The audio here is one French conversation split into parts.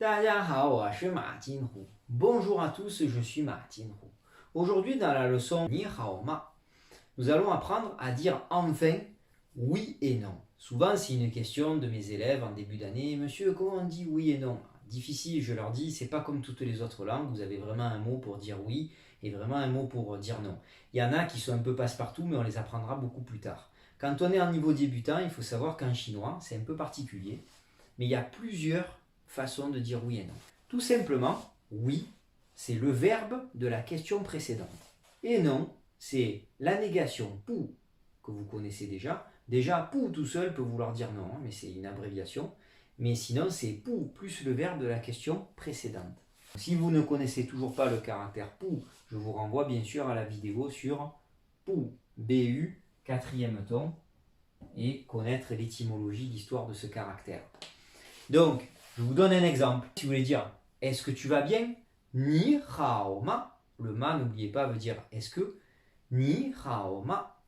大家好，我是马金虎。Bonjour à tous, je suis Ma Jinhu. Aujourd'hui, dans la leçon Ni hao ma, nous allons apprendre à dire enfin oui et non. Souvent, c'est une question de mes élèves en début d'année. Monsieur, comment on dit oui et non? Difficile, je leur dis, c'est pas comme toutes les autres langues. Vous avez vraiment un mot pour dire oui et vraiment un mot pour dire non. Il y en a qui sont un peu passe-partout, mais on les apprendra beaucoup plus tard. Quand on est en niveau débutant, il faut savoir qu'en chinois, c'est un peu particulier, mais il y a plusieurs façons de dire oui et non. Tout simplement, oui, c'est le verbe de la question précédente. Et non, c'est la négation pou, que vous connaissez déjà. Déjà, pou tout seul peut vouloir dire non, mais c'est une abréviation. Mais sinon, c'est pou plus le verbe de la question précédente. Si vous ne connaissez toujours pas le caractère pou, je vous renvoie bien sûr à la vidéo sur pou, BU, 4e ton, et connaître l'étymologie, l'histoire de ce caractère. Donc, je vous donne un exemple. Si vous voulez dire « Est-ce que tu vas bien ?» Ni hao ma. Le ma, n'oubliez pas, veut dire « Est-ce que ?» Ni hao ma.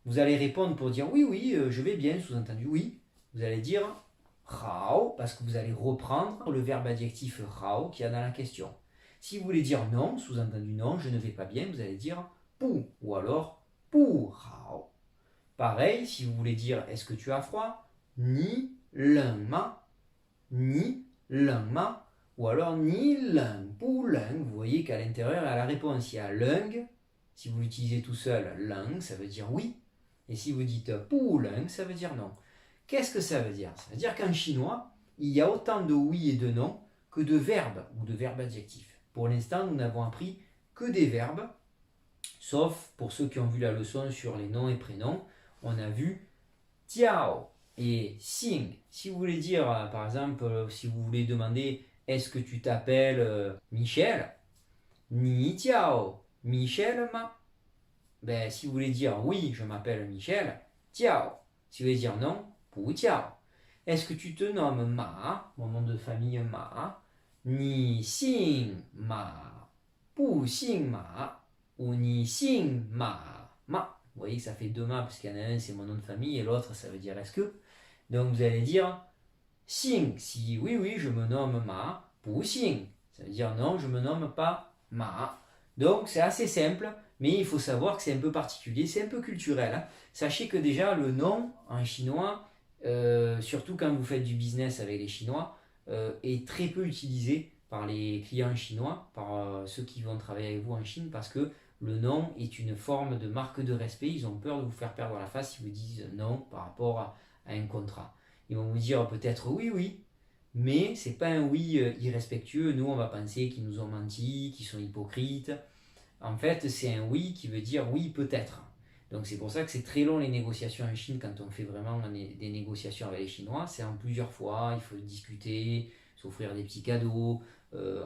Vous allez répondre pour dire « Oui, oui, je vais bien », sous-entendu « oui ». Vous allez dire « hao » parce que vous allez reprendre le verbe adjectif « hao » qu'il y a dans la question. Si vous voulez dire « non », sous-entendu « non, je ne vais pas bien », vous allez dire « pou » ou alors « pou hao ». Pareil, si vous voulez dire « Est-ce que tu as froid ?» Ni leng ma. Ni leng ma, ou alors ni leng pou leng. Vous voyez qu'à l'intérieur, il y a la réponse. Il y a leng, si vous l'utilisez tout seul, leng, ça veut dire oui. Et si vous dites pou leng, ça veut dire non. Qu'est-ce que ça veut dire? Ça veut dire qu'en chinois, il y a autant de oui et de non que de verbes ou de verbes adjectifs. Pour l'instant, nous n'avons appris que des verbes, sauf pour ceux qui ont vu la leçon sur les noms et prénoms, on a vu tiao et xing. Si vous voulez dire, par exemple, si vous voulez demander est-ce que tu t'appelles Michel, ni tiao Michel ma. Ben, si vous voulez dire oui, je m'appelle Michel, tiao. Si vous voulez dire non, pu tiao. Est-ce que tu te nommes Ma, mon nom de famille Ma, ni xing ma, pu xing ma, ou ni xing ma ma. Vous voyez que ça fait deux ma parce qu'il y en a un c'est mon nom de famille et l'autre ça veut dire est-ce que. Donc vous allez dire xing, si oui, oui, je me nomme Ma, pu xing. Ça veut dire non, je me nomme pas Ma. Donc c'est assez simple, mais il faut savoir que c'est un peu particulier, c'est un peu culturel. Hein. Sachez que déjà le nom en chinois, surtout quand vous faites du business avec les Chinois, est très peu utilisé par les clients chinois, par ceux qui vont travailler avec vous en Chine, parce que le nom est une forme de marque de respect. Ils ont peur de vous faire perdre la face si vous disent non par rapport à un contrat. Ils vont vous dire peut-être oui, oui, mais c'est pas un oui irrespectueux. Nous, on va penser qu'ils nous ont menti, qu'ils sont hypocrites. En fait, c'est un oui qui veut dire oui, peut-être. Donc c'est pour ça que c'est très long les négociations en Chine quand on fait vraiment des négociations avec les Chinois. C'est en plusieurs fois, il faut discuter, s'offrir des petits cadeaux,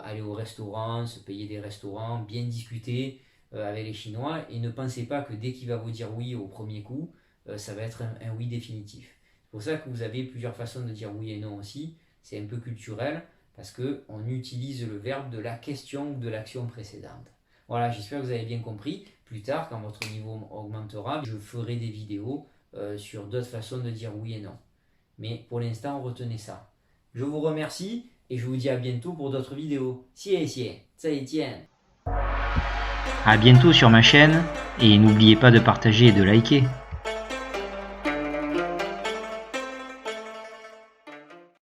aller au restaurant, se payer des restaurants, bien discuter avec les Chinois. Et ne pensez pas que dès qu'il va vous dire oui au premier coup, ça va être un oui définitif. C'est pour ça que vous avez plusieurs façons de dire oui et non aussi. C'est un peu culturel parce qu'on utilise le verbe de la question ou de l'action précédente. Voilà, j'espère que vous avez bien compris. Plus tard, quand votre niveau augmentera, je ferai des vidéos sur d'autres façons de dire oui et non. Mais pour l'instant, retenez ça. Je vous remercie et je vous dis à bientôt pour d'autres vidéos. 谢谢，再见. À bientôt sur ma chaîne et n'oubliez pas de partager et de liker.